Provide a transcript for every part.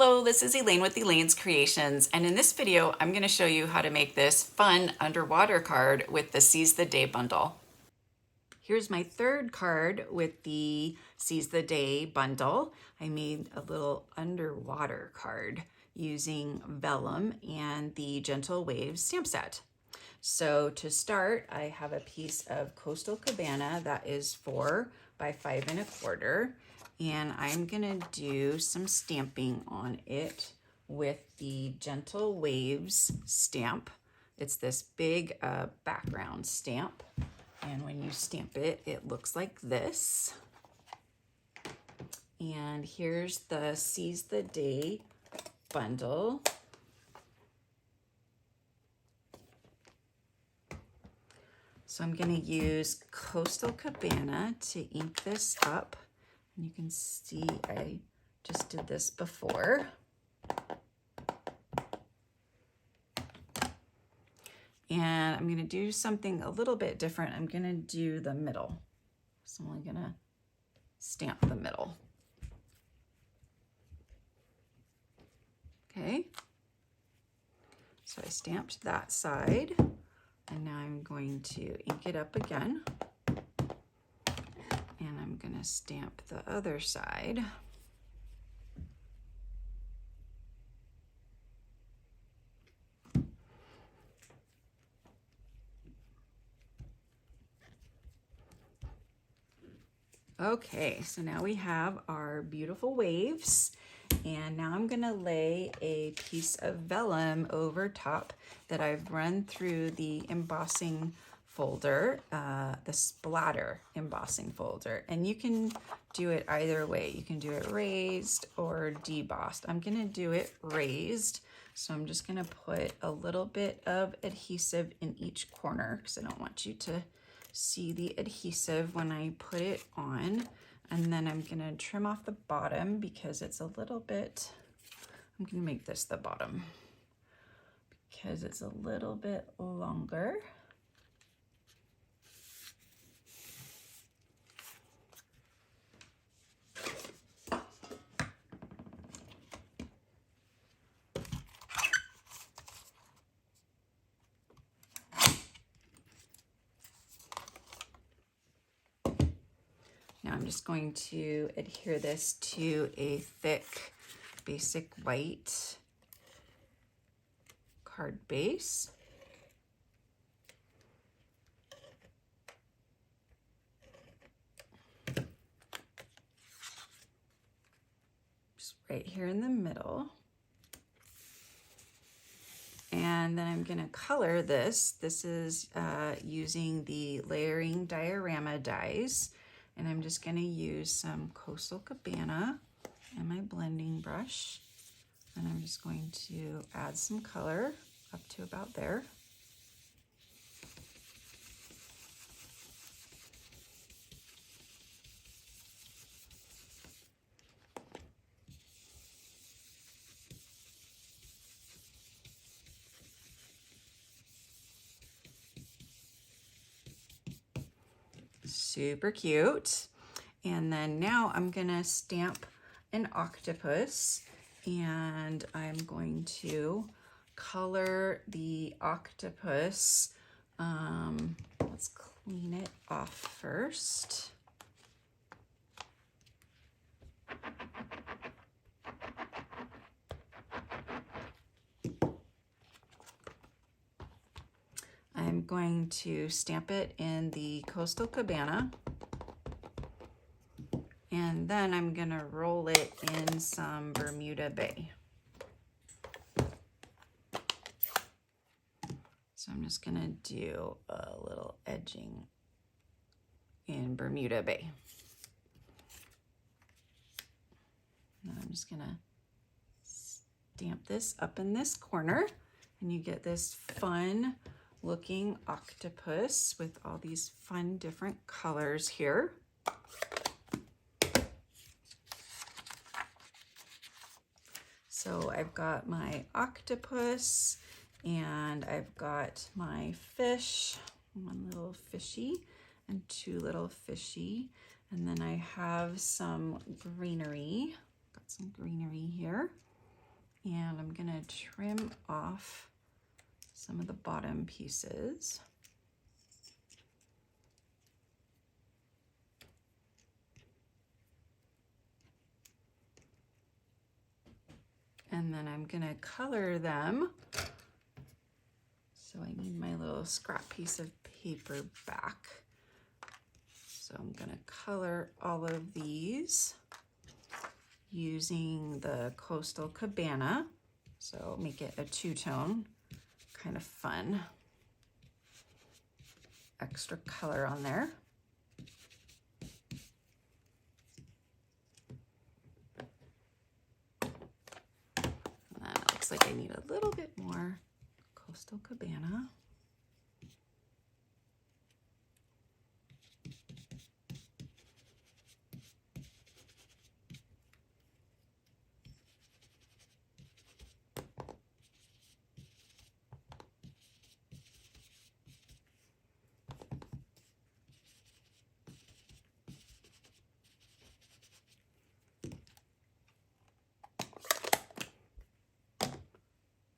Hello, this is Elaine with Elaine's Creations, and in this video I'm going to show you how to make this fun underwater card with the Seize the Day bundle. Here's my third card with the Seize the Day bundle. I made a little underwater card using vellum and the Gentle Waves stamp set. So to start, I have a piece of Coastal Cabana that is 4 by 5 1/4. And I'm gonna do some stamping on it with the Gentle Waves stamp. It's this big background stamp. And when you stamp it, it looks like this. And here's the Seize the Day bundle. So I'm gonna use Coastal Cabana to ink this up. And you can see I just did this before. And I'm gonna do something a little bit different. I'm gonna do the middle. So I'm only gonna stamp the middle. Okay. So I stamped that side, and now I'm going to ink it up again. And I'm gonna stamp the other side. Okay, so now we have our beautiful waves, and now I'm gonna lay a piece of vellum over top that I've run through the embossing folder, the splatter embossing folder, and you can do it either way. You can do it raised or debossed. I'm gonna do it raised, so I'm just gonna put a little bit of adhesive in each corner because I don't want you to see the adhesive when I put it on. And then I'm gonna trim off the bottom because it's a little bit, I'm gonna make this the bottom because it's a little bit longer. Now I'm just going to adhere this to a thick basic white card base. Just right here in the middle. And then I'm gonna color this. This is using the layering diorama dies. And I'm just gonna use some Coastal Cabana and my blending brush. And I'm just going to add some color up to about there. Super cute. And then now I'm gonna stamp an octopus, and I'm going to color the octopus. Let's clean it off first. I'm going to stamp it in the Coastal Cabana, and then I'm gonna roll it in some Bermuda Bay. So I'm just gonna do a little edging in Bermuda Bay. And I'm just gonna stamp this up in this corner, and you get this fun looking octopus with all these fun different colors here. So I've got my octopus, and I've got my fish, one little fishy and two little fishy, and then I have some greenery. Got some greenery here. And I'm gonna trim off some of the bottom pieces. And then I'm gonna color them. So I need my little scrap piece of paper back. So I'm gonna color all of these using the Coastal Cabana. So make it a two-tone, kind of fun. Extra color on there. And then it looks like I need a little bit more Coastal Cabana.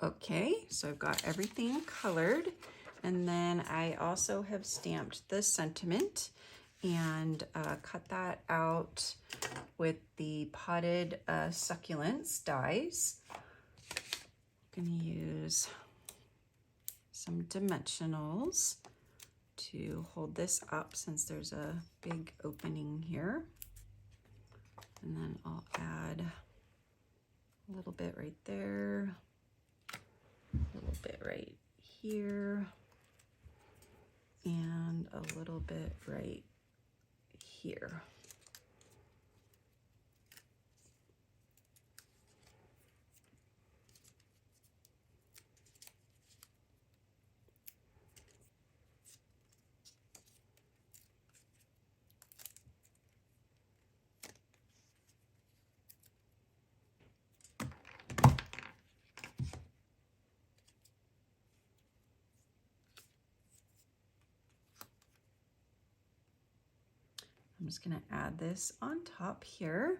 Okay, so I've got everything colored, and then I also have stamped the sentiment and cut that out with the potted succulents dies. I'm gonna use some dimensionals to hold this up since there's a big opening here. And then I'll add a little bit right there, a little bit right here, and a little bit right here. I'm just gonna add this on top here.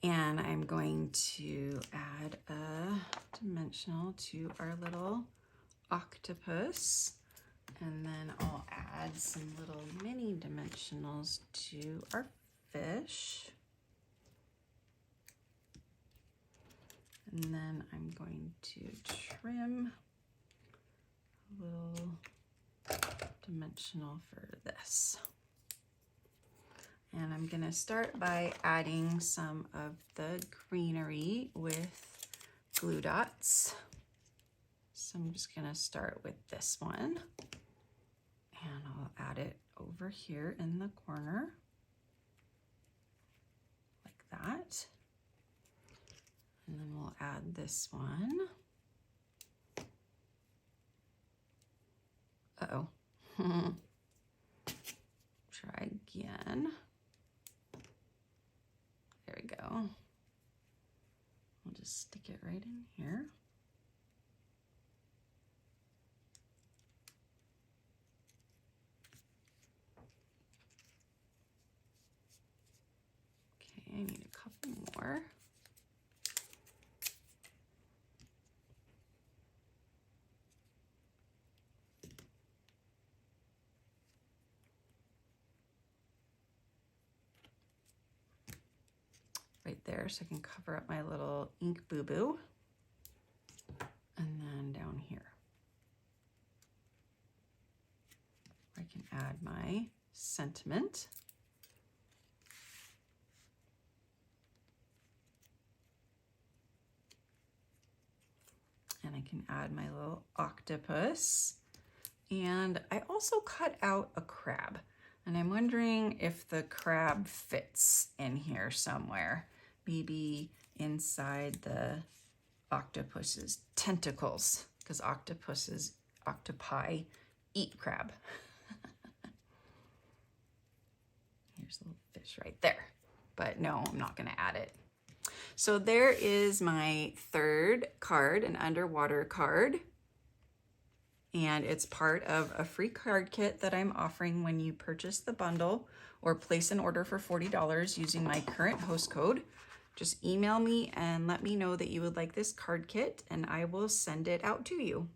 And I'm going to add a dimensional to our little octopus. And then I'll add some little mini dimensionals to our fish. And then I'm going to trim a little dimensional for this. And I'm gonna start by adding some of the greenery with glue dots. So I'm just gonna start with this one. And I'll add it over here in the corner, like that. And then we'll add this one. Uh-oh. Try again. There we go. I'll just stick it right in here. Okay, I need a couple more. Right there, so I can cover up my little ink boo-boo. And then down here, I can add my sentiment. And I can add my little octopus. And I also cut out a crab. And I'm wondering if the crab fits in here somewhere. Maybe inside the octopus's tentacles, because octopi eat crab. Here's a little fish right there. But no, I'm not gonna add it. So there is my third card, an underwater card. And it's part of a free card kit that I'm offering when you purchase the bundle or place an order for $40 using my current host code. Just email me and let me know that you would like this card kit and I will send it out to you.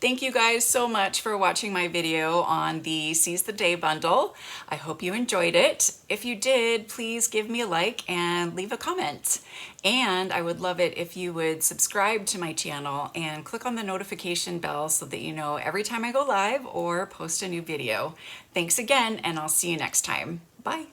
Thank you guys so much for watching my video on the Seize the Day bundle. I hope you enjoyed it. If you did, please give me a like and leave a comment. And I would love it if you would subscribe to my channel and click on the notification bell so that you know every time I go live or post a new video. Thanks again, and I'll see you next time. Bye.